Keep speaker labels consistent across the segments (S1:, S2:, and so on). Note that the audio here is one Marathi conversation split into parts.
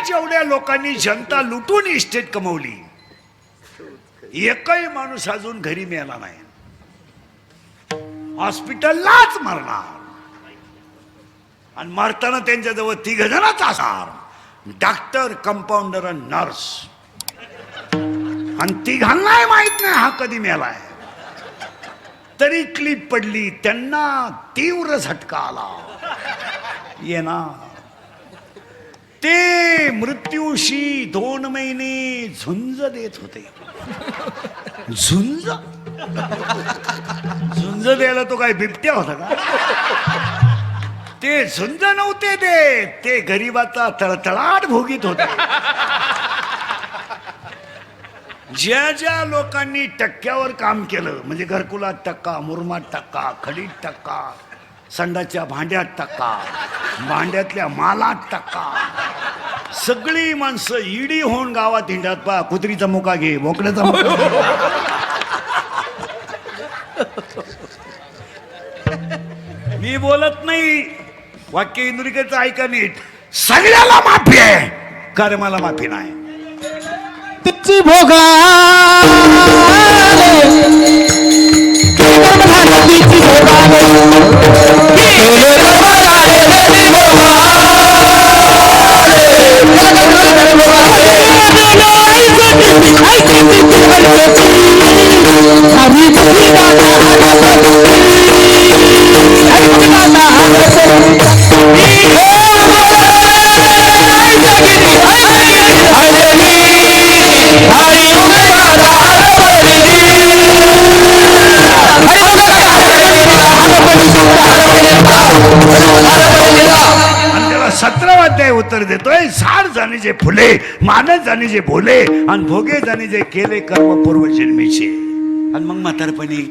S1: जेवढ्या लोकांनी जनता लुटून इस्टेट कमवली, एकही माणूस अजून घरी मिळाला नाही. हॉस्पिटललाच मरणार. आणि मरताना त्यांच्याजवळ 3 जणच असणार, डॉक्टर, कंपाऊंडर आणि नर्स. आणि 3घांनाही माहित नाही हा कधी मेलाय. तरी क्लिप पडली, त्यांना तीव्र झटका आला. येणार ते मृत्यूशी 2 महिने झुंज देत होते. झुंज झुंज द्यायला तो काय बिबट्या होता का? ते झुंज नव्हते ते गरीबाचा तळतळाट भोगीत होते. ज्या ज्या लोकांनी टक्क्यावर काम केलं, म्हणजे घरकुलात टक्का, मुरमात टक्का, खडीत टक्का, संडाच्या भांड्यात टक्का, भांड्यातल्या मालात टक्का, सगळी माणसं ईडी होऊन गावात हिंडत. पा कुत्रीचा मुका घे, बोकड्याचा मुका. मी बोलत नाही, वाक्य इंद्रिकेचं ऐका नीट. सगळ्याला माफी आहे, कर्माला माफी नाही.
S2: तिची भोगा
S1: उत्तर देतोय. साड जाणे जे फुले, मानस जाणे जे बोले, आणि भोगे जाणे जे केले कर्म पूर्व जन्मीचे. आणि मग म्हातारपणी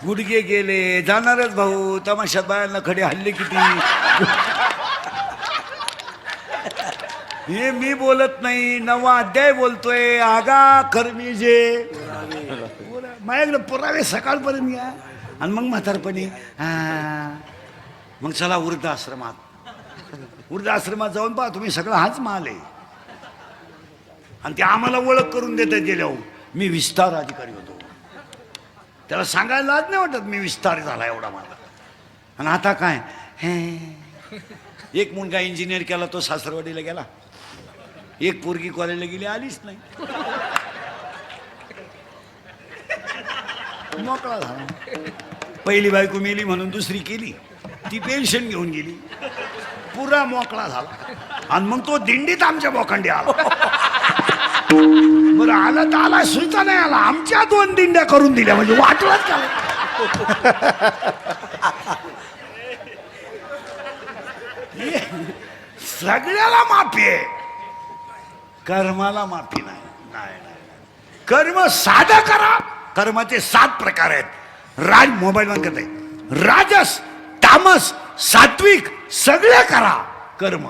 S1: गुडघे गेले, जाणारच भाऊ. तमाशात बायांना खडे हल्ले किती. हे मी बोलत नाही, 9वा अध्याय बोलतोय. आगा कर्मी जे माझ्याकडे पुरावे सकाळपर्यंत घ्या. आणि मग म्हातारपणी मग चला वृद्धाश्रमात. वृद्धाश्रमात जाऊन पहा तुम्ही, सगळं हाच माल आहे. आणि ते आम्हाला ओळख करून देतात गेल्यावर. मी विस्तार अधिकारी होतो. त्याला सांगायला लाज नाही वाटत मी विस्तार झाला एवढा मला. आणि आता काय, एक मुलगा इंजिनियर केला, तो सासरवाडीला गेला. एक पोरगी कॉलेजला गेली, आलीच नाही. मोकळा झाला. पहिली बायको मेली म्हणून दुसरी केली, ती पेन्शन घेऊन गेली, पुरा मोकळा झाला. आणि मग तो दिंडीत आमच्या बोखंडी आला. बरं आला तर आला, सुईचा नाही आला. आमच्या 2 दिंड्या करून दिल्या, म्हणजे वाटलाच झालं. सगळ्याला माफी आहे, कर्माला माफी नाही. कर्म साधं करा. कर्माचे 7 प्रकार आहेत. मोबाईल बंद करता येईल. राजस, तामस, सात्विक सगळे करा कर्म.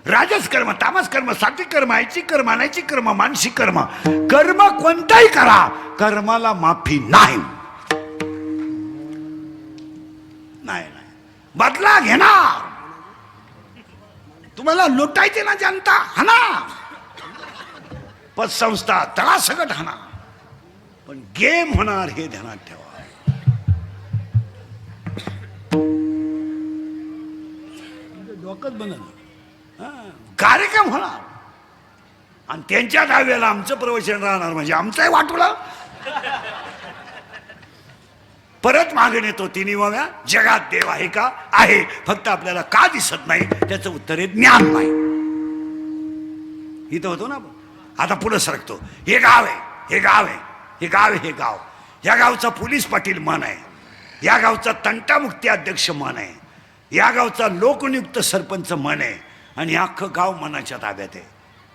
S1: राजस कर्म, तामस कर्म, सात्विक कर्म, ऐच्छिक कर्म, अनैच्छिक कर्म, मानसिक कर्म. कर्म कोणताही करा, कर्माला माफी नाही. बदला घेणार. तुम्हाला लुटायचे ना जनता, हाना. पतसंस्था तळासकट हाना, पण गेम होणार हे ध्यानात ठेवा. डोकंच बनल. कार्यक्रम होणार आणि त्यांच्या दहाव्याला आमचं प्रवचन राहणार, म्हणजे आमचंही वाटोळं. परत मागून येतो 3व्या, जगात देव आहे का? आहे, फक्त आपल्याला का दिसत नाही त्याचं उत्तर आहे ज्ञान नाही. इथं होतो ना. आता पुढे सरकतो. हे गाव आहे, हे गाव आहे, हे गाव आहे, हे गाव. या गावचा पोलीस पाटील मन आहे, या गावचा तंटामुक्ती अध्यक्ष मन आहे, या गावचा लोकनियुक्त सरपंच मन आहे, आणि अख्खं गाव मनाच्या ताब्यात आहे.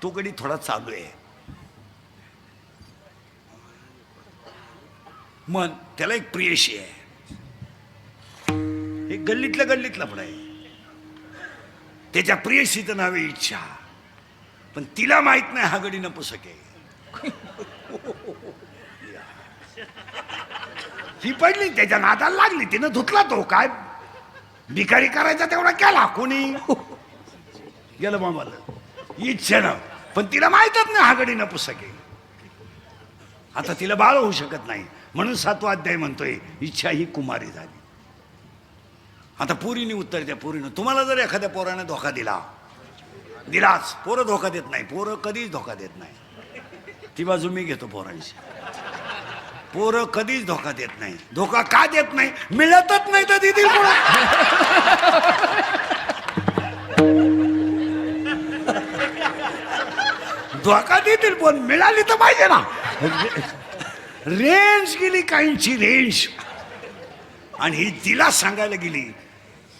S1: तो गडी थोडा चालू आहे. मन त्याला एक प्रियशी आहे, एक गल्लीतलं पण आहे. त्याच्या प्रियशीचं नाव आहे इच्छा, पण तिला माहित नाही हा गडी नपुसक आहे. ही पडली त्याच्या नादाला लागली, तिनं धुतला तो. काय भिकारी करायचा तेवढा केला, कोणी गेलं मामाला इच्छेनं. पण तिला माहीतच नाही हागडी न पुस्तके. आता तिला बाळ होऊ शकत नाही, म्हणून 7वा अध्याय म्हणतोय इच्छा ही कुमारी झाली. आता पोरीने उत्तर द्या. पोरीनं तुम्हाला जर एखाद्या पोराने धोका दिलाच, पोरं धोका देत नाही, पोरं कधीच धोका देत नाही. ती बाजू मी घेतो पोरांशी. पोरं कधीच धोका देत नाही. धोका का देत नाही? मिळतच नाही तर देतील कोण? धोका देतील पण मिळाली तर पाहिजे ना. रेंज गेली काहींची, रेंज. आणि ही तिला सांगायला गेली,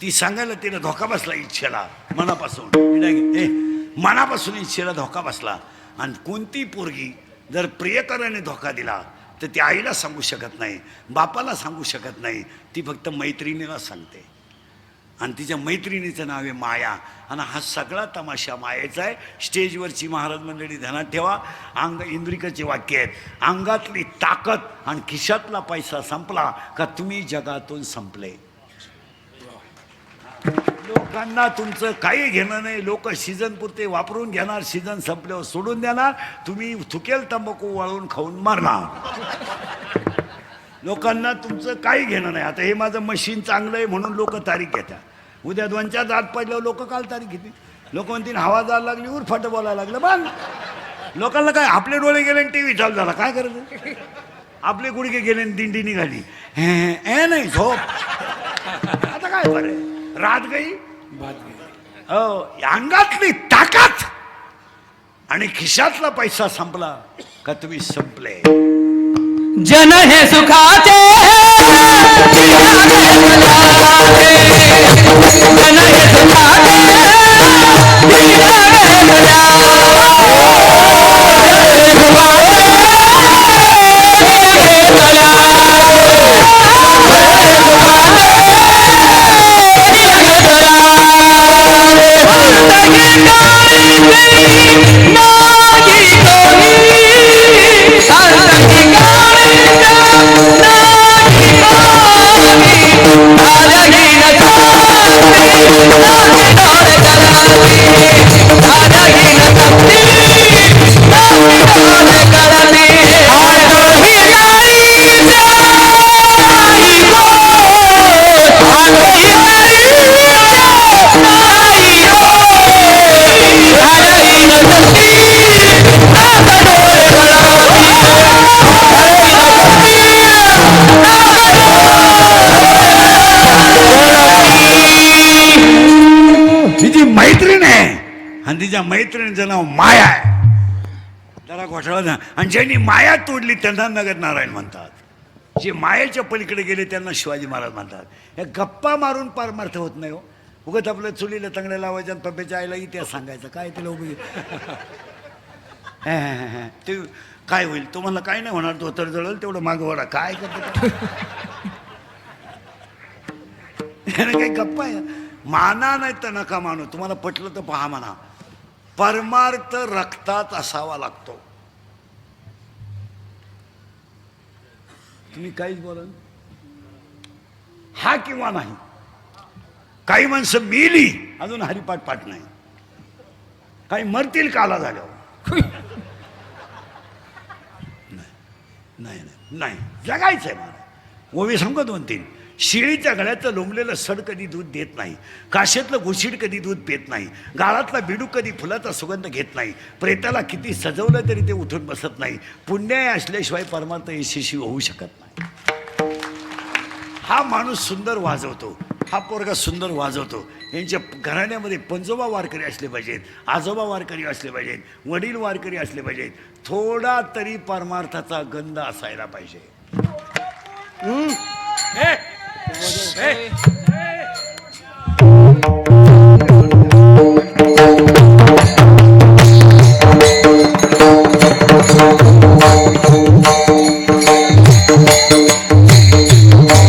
S1: ती सांगायला तिला धोका बसला इच्छेला मनापासून. मनापासून इच्छेला धोका बसला. आणि कोणती पोरगी जर प्रियकराने धोका दिला तर ती आईला सांगू शकत नाही, बापाला सांगू शकत नाही, ती फक्त मैत्रिणीला सांगते. आणि तिच्या मैत्रिणीचं नाव आहे माया. आणि हा सगळा तमाशा मायेचा आहे. स्टेजवरची महाराज मंडळी ध्यानात ठेवा, इंद्रिकाचे वाक्य आहेत. अंगातली ताकद आणि खिशातला पैसा संपला का तुम्ही जगातून संपले. लोकांना तुमचं काही घेणं नाही. लोक सीझन पुरते वापरून घेणार, सीझन संपल्यावर सोडून देणार. तुम्ही थुकेल तंबाखू वाळून खाऊन मारणार. लोकांना तुमचं काही घेणं नाही. आता हे माझं मशीन चांगलं आहे म्हणून लोक तारीख घेतात. उद्या 2-4 दात पडल्यावर लोक काल तारीख घेतील. लोक म्हणतील हवा जायला लागली, उरफाट बोलायला लागलं. बंद. लोकांना काय, आपले डोळे गेले आणि टीव्ही चालू झाला, काय करायचं? आपले गुडघे गेले आणि दिंडी निघाली. हे नाही झोप. आता काय बरं, रात गई हो. अंगातली ताकद आणि खिशातला पैसा संपला का तुम्ही संपले.
S2: जन हे सुखाचे जन हे सुखाचे
S1: आणि तिच्या मैत्रिणीचं नाव माया आहे. जरा घोटाळा ना. आणि ज्यांनी माया तोडली त्यांना नगर नारायण म्हणतात. जे मायाच्या पलीकडे गेले त्यांना शिवाजी महाराज म्हणतात. हे गप्पा मारून पारमार्थ होत नाही हो. उगत आपल्या चुलीला तंगड्या लावायच्या आणि पप्प्याच्या आईला इतिहास सांगायचं. काय तिला उभी ते काय होईल तुम्हाला काय नाही होणार. धोतर जळल तेवढं मागं वडा. काय करतो काही गप्पा आहे. माना नाही तर नका मानू. तुम्हाला पटलं तर पहा म्हणा. परमार्थ रक्तात असावा लागतो. तुम्ही काहीच बोला हा किंवा नाही. काही माणसं मेली अजून हरिपाठ पाठ नाही. काही मरतील काला झाल्यावर. नाही नाही जगायचंय मला. ओवी सांगू 2-3. शिळीच्या गळ्याचं लोंबलेलं सड कधी दूध देत नाही. काशेतलं गुशीड कधी दूध पेत नाही. गाळातला बिडू कधी फुलाचा सुगंध घेत नाही. प्रेताला किती सजवलं तरी ते उठून बसत नाही. पुण्य असल्याशिवाय परमार्थ यशस्वी होऊ शकत नाही. हा माणूस सुंदर वाजवतो, हा पोरगा सुंदर वाजवतो. यांच्या घराण्यामध्ये पंजोबा वारकरी असले पाहिजेत, आजोबा वारकरी असले पाहिजेत, वडील वारकरी असले पाहिजेत. थोडा तरी परमार्थाचा गंध असायला पाहिजे.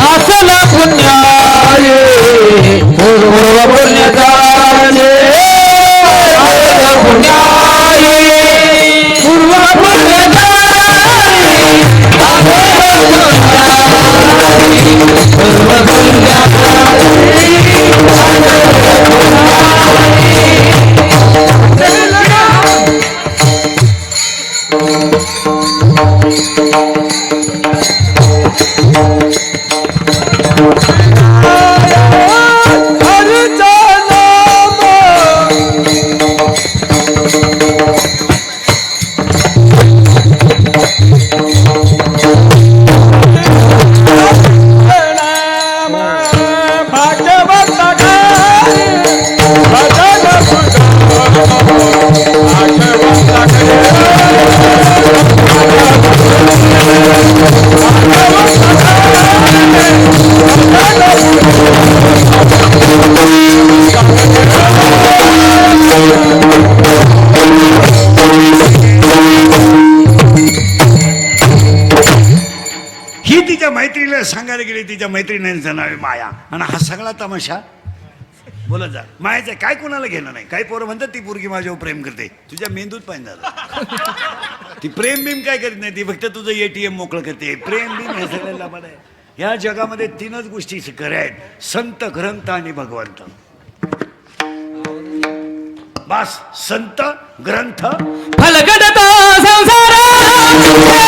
S2: असला पुण्याये पूर्व पुण्यदाने पुण्याये पूर्व पुण्यदाने
S1: ही तिच्या मैत्रिणीला सांगायला गेली, तिच्या मैत्रिणींचं नाव आहे माया. आणि हा सगळा तमाशा बोलत जा. मायाचं काय कोणाला घेणं नाही. काही पोरं म्हणतात ती पोरगी माझ्यावर प्रेम करते, तुझ्या मेंदूत पाहिजे झालं. ती प्रेम बिम काय करीत नाही, ती फक्त तुझं ATM मोकळं करते. प्रेम बिम हे सगळं लाभाड आहे. ह्या जगामध्ये 3च गोष्टी खऱ्या आहेत, संत, ग्रंथ आणि भगवंत. बस संत, ग्रंथ,
S2: फलगडता संसार